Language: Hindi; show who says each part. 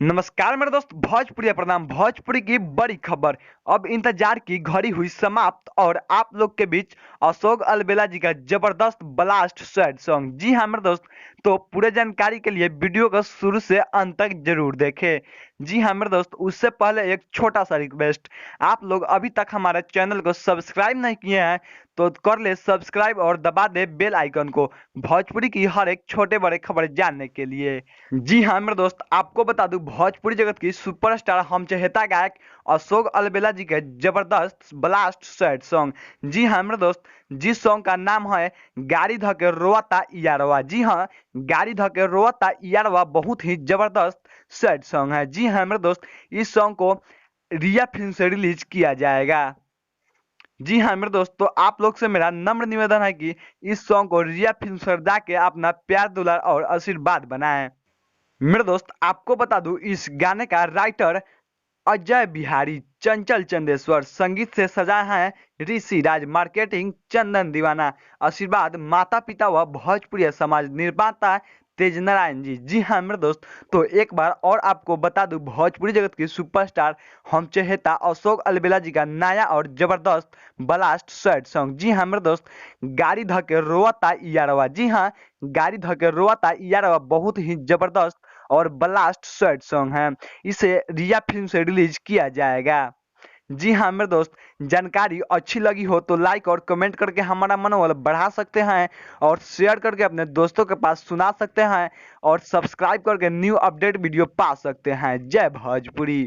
Speaker 1: नमस्कार मेरे दोस्त भोजपुरी प्रणाम। भोजपुरी की बड़ी खबर, अब इंतजार की घड़ी हुई समाप्त और आप लोग के बीच अशोक अलबेला जी का जबरदस्त ब्लास्ट सैड सॉन्ग। जी हाँ मेरे दोस्त, तो पूरे जानकारी के लिए वीडियो को शुरू से अंत तक जरूर देखें। जी हाँ मेरे दोस्त, उससे पहले एक छोटा सा रिक्वेस्ट, आप लोग अभी तक हमारे चैनल को सब्सक्राइब नहीं किए हैं तो कर ले सब्सक्राइब और दबा दे बेल आइकन को, भोजपुरी की हर एक छोटे बड़े खबर जानने के लिए। जी हाँ मेरे दोस्त, आपको बता दूं भोजपुरी जगत की सुपरस्टार हम चहेता गायक अशोक अलबेला जी के जबरदस्त ब्लास्ट सैड सॉन्ग। जी हाँ मेरे दोस्त, जिस सॉन्ग का नाम है गाड़ी धके रोता यारवा। जी हाँ, गाड़ी धके रोता यारवा बहुत ही जबरदस्त सैड सॉन्ग है। जी हाँ मेरे दोस्त, इस सॉन्ग को रिया फिल्म से रिलीज किया जाएगा। जी हाँ मेरे दोस्त, तो आप लोग से मेरा नम्र निवेदन है कि इस सॉन्ग को रिया फिल्म से जाके अपना प्यार दुलार और आशीर्वाद बनाएं। मेरे दोस्त आपको बता दूं, इस गाने का राइटर अजय बिहारी, चंचल चंदेश्वर, संगीत से सजा है ऋषि राज, मार्केटिंग चंदन दीवाना, आशीर्वाद माता पिता व भोजपुरी समाज निर्माता तेज नारायण जी। जी हाँ मेरे दोस्त, तो एक बार और आपको बता दूं भोजपुरी जगत की सुपरस्टार हम चहेता अशोक अलबेला जी का नया और जबरदस्त ब्लास्ट सैड सॉन्ग। जी हाँ मेरे दोस्त, गाड़ी धके रोता यारवा। जी हाँ, गाड़ी धके रोता यारवा बहुत ही जबरदस्त और ब्लास्ट सैड सॉन्ग है। इसे रिया फिल्म से रिलीज किया जाएगा। जी हाँ मेरे दोस्त, जानकारी अच्छी लगी हो तो लाइक और कमेंट करके हमारा मनोबल बढ़ा सकते हैं और शेयर करके अपने दोस्तों के पास सुना सकते हैं और सब्सक्राइब करके न्यू अपडेट वीडियो पा सकते हैं। जय भोजपुरी।